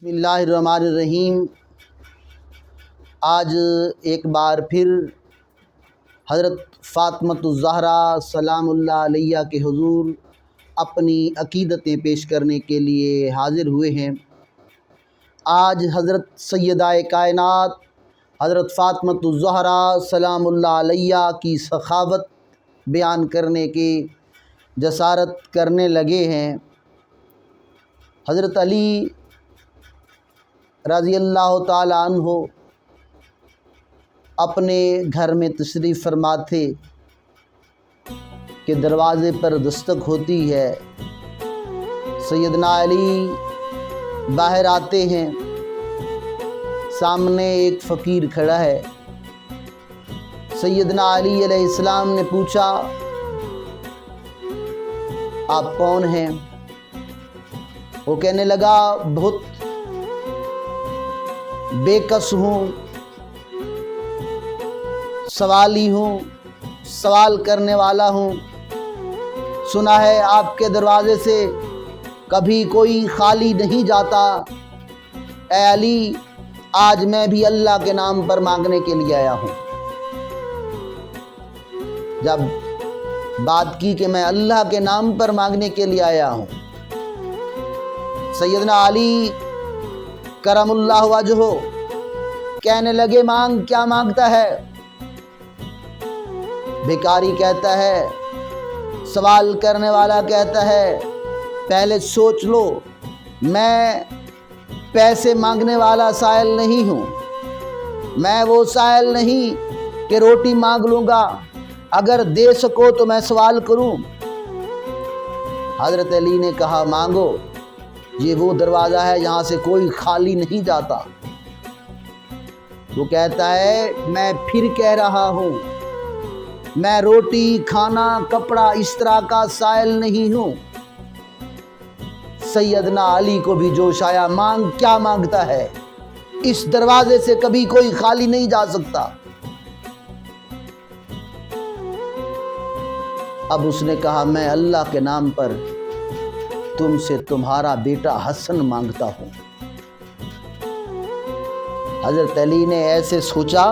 بسم اللہ الرحمن الرحیم۔ آج ایک بار پھر حضرت فاطمۃ الزہرا سلام اللہ علیہ کے حضور اپنی عقیدتیں پیش کرنے کے لیے حاضر ہوئے ہیں۔ آج حضرت سیدہ کائنات حضرت فاطمۃ الزہرا سلام اللہ علیہ کی سخاوت بیان کرنے کی جسارت کرنے لگے ہیں۔ حضرت علی رضی اللہ تعالی عنہ اپنے گھر میں تشریف فرما تھے کہ دروازے پر دستک ہوتی ہے۔ سیدنا علی باہر آتے ہیں، سامنے ایک فقیر کھڑا ہے۔ سیدنا علی علیہ السلام نے پوچھا، آپ کون ہیں؟ وہ کہنے لگا، بہت بے کس ہوں، سوالی ہوں، سوال کرنے والا ہوں۔ سنا ہے آپ کے دروازے سے کبھی کوئی خالی نہیں جاتا۔ اے علی، آج میں بھی اللہ کے نام پر مانگنے کے لیے آیا ہوں۔ جب بات کی کہ میں اللہ کے نام پر مانگنے کے لیے آیا ہوں، سیدنا علی کرم اللہ وجہہ کہنے لگے، مانگ، کیا مانگتا ہے؟ بھکاری کہتا ہے، سوال کرنے والا کہتا ہے، پہلے سوچ لو، میں پیسے مانگنے والا سائل نہیں ہوں۔ میں وہ سائل نہیں کہ روٹی مانگ لوں گا، اگر دے سکو تو میں سوال کروں۔ حضرت علی نے کہا، مانگو، یہ وہ دروازہ ہے جہاں سے کوئی خالی نہیں جاتا۔ وہ کہتا ہے، میں پھر کہہ رہا ہوں، میں روٹی، کھانا، کپڑا اس طرح کا سائل نہیں ہوں۔ سیدنا علی کو بھی جوش آیا، مانگ، کیا مانگتا ہے؟ اس دروازے سے کبھی کوئی خالی نہیں جا سکتا۔ اب اس نے کہا، میں اللہ کے نام پر تم سے تمہارا بیٹا حسن مانگتا ہوں۔ حضرت علی نے ایسے سوچا،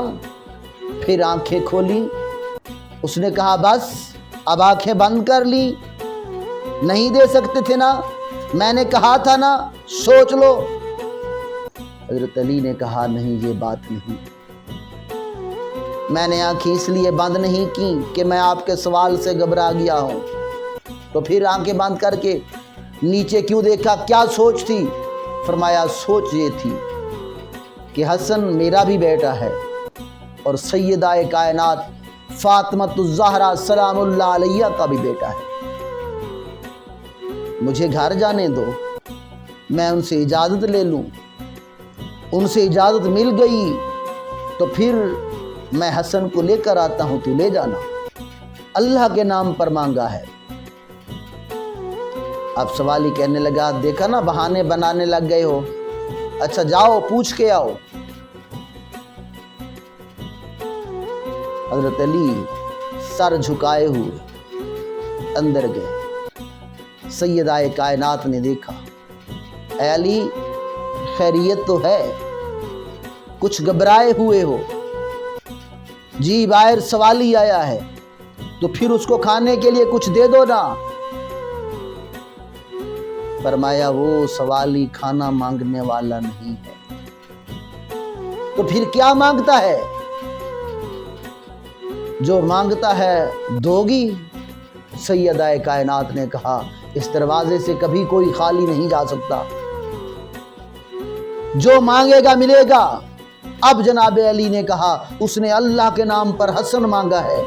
پھر آنکھیں کھولی۔ اس نے کہا، بس اب آنکھیں بند کر لی، نہیں دے سکتے تھے نا، میں نے کہا تھا نا، سوچ لو۔ حضرت علی نے کہا، نہیں، یہ بات نہیں، میں نے آنکھیں اس لیے بند نہیں کی کہ میں آپ کے سوال سے گھبرا گیا ہوں۔ تو پھر آنکھیں بند کر کے نیچے کیوں دیکھا؟ کیا سوچ تھی؟ فرمایا، سوچ یہ تھی کہ حسن میرا بھی بیٹا ہے اور سیدہ کائنات فاطمۃ الزہرا سلام اللہ علیہ کا بھی بیٹا ہے۔ مجھے گھر جانے دو، میں ان سے اجازت لے لوں۔ ان سے اجازت مل گئی تو پھر میں حسن کو لے کر آتا ہوں، تو لے جانا، اللہ کے نام پر مانگا ہے۔ اب سوالی کہنے لگا، دیکھا نا، بہانے بنانے لگ گئے ہو، اچھا جاؤ پوچھ کے آؤ۔ حضرت علی سر جھکائے ہوئے اندر گئے۔ سیدہ کائنات نے دیکھا، اے علی، خیریت تو ہے؟ کچھ گھبرائے ہوئے ہو؟ جی، باہر سوالی آیا ہے، تو پھر اس کو کھانے کے لیے کچھ دے دو نا۔ فرمایا، وہ سوالی کھانا مانگنے والا نہیں ہے، تو پھر کیا مانگتا ہے؟ جو مانگتا ہے دو گی؟ سیدہ کائنات نے کہا، اس دروازے سے کبھی کوئی خالی نہیں جا سکتا، جو مانگے گا ملے گا۔ اب جناب علی نے کہا، اس نے اللہ کے نام پر حسن مانگا ہے۔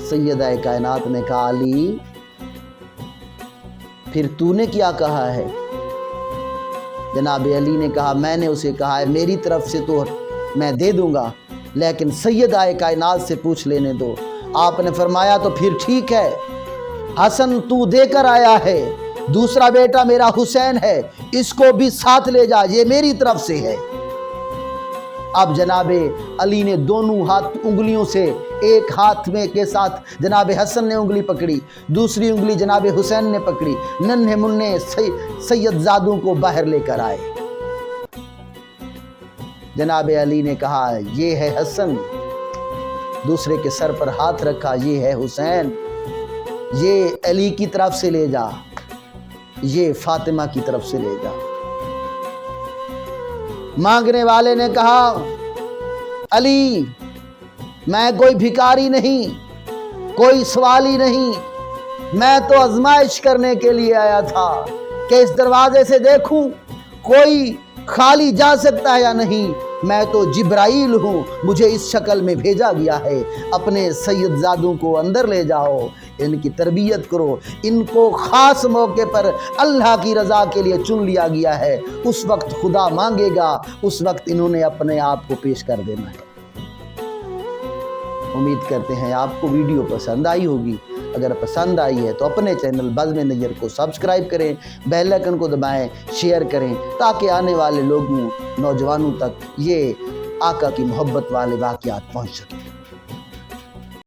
سیدہ کائنات نے کہا، علی، پھر تو نے کیا کہا ہے؟ جناب علی نے کہا، میں نے اسے کہا ہے، میری طرف سے تو میں دے دوں گا، لیکن سیدہ کائنات سے پوچھ لینے دو۔ آپ نے فرمایا، تو پھر ٹھیک ہے، حسن تو دے کر آیا ہے، دوسرا بیٹا میرا حسین ہے، اس کو بھی ساتھ لے جا، یہ میری طرف سے ہے۔ اب جناب علی نے دونوں انگلیوں سے ایک ہاتھ میں کے ساتھ جناب حسن نے انگلی پکڑی، دوسری انگلی جناب حسین نے پکڑی، ننھے منھے سید زادوں کو باہر لے کر آئے۔ جناب علی نے کہا یہ ہے حسن، دوسرے کے سر پر ہاتھ رکھا، یہ ہے حسین، یہ علی کی طرف سے لے جا، یہ فاطمہ کی طرف سے لے جا۔ مانگنے والے نے کہا علی میں کوئی بھکاری نہیں، کوئی سوالی نہیں، میں تو آزمائش کرنے کے لیے آیا تھا کہ اس دروازے سے دیکھوں کوئی خالی جا سکتا ہے یا نہیں۔ میں تو جبرائیل ہوں، مجھے اس شکل میں بھیجا گیا ہے۔ اپنے سید زادوں کو اندر لے جاؤ، ان کی تربیت کرو، ان کو خاص موقع پر اللہ کی رضا کے لیے چن لیا گیا ہے، اس وقت خدا مانگے گا، اس وقت انہوں نے اپنے آپ کو پیش کر دینا ہے۔ امید کرتے ہیں آپ کو ویڈیو پسند آئی ہوگی۔ اگر پسند آئی ہے تو اپنے چینل بزم نیر کو سبسکرائب کریں، بیل آئیکن کو دبائیں، شیئر کریں تاکہ آنے والے لوگوں نوجوانوں تک یہ آقا کی محبت والے واقعات پہنچ سکیں۔